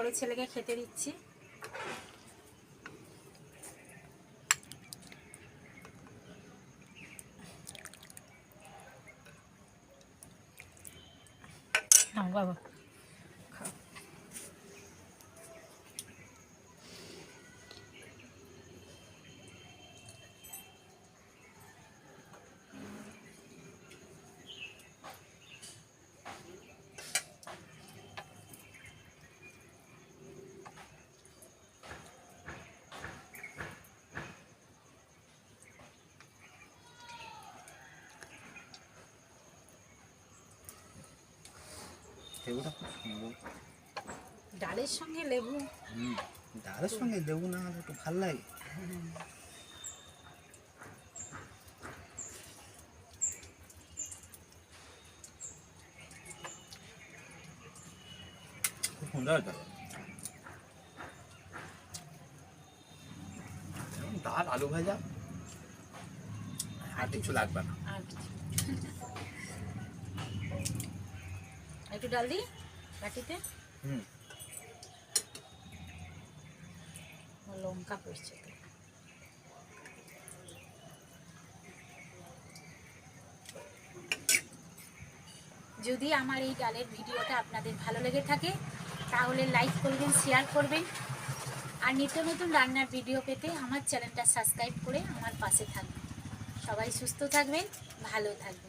বড় ছেলেকে খেতে দিচ্ছি। বাবা লেবুটা খুব সুন্দর। ডালের সঙ্গে লেবু, ডালের সঙ্গে লেবু না হলে একটু ভালো লাগে। খুব সুন্দর হয়েছে। ডাল আলু ভাজা আর কিছু লাগবে না। আর কিছু একটু ডাল দিই বাটিতে। লঙ্কা পড়ছে। যদি আমার এই ডালের ভিডিওটা আপনাদের ভালো লেগে থাকে তাহলে লাইক করবেন, শেয়ার করবেন, আর নিত্য নতুন রান্নার ভিডিও পেতে আমার চ্যানেলটা সাবস্ক্রাইব করে আমার পাশে থাকবেন। সবাই সুস্থ থাকবেন, ভালো থাকবেন।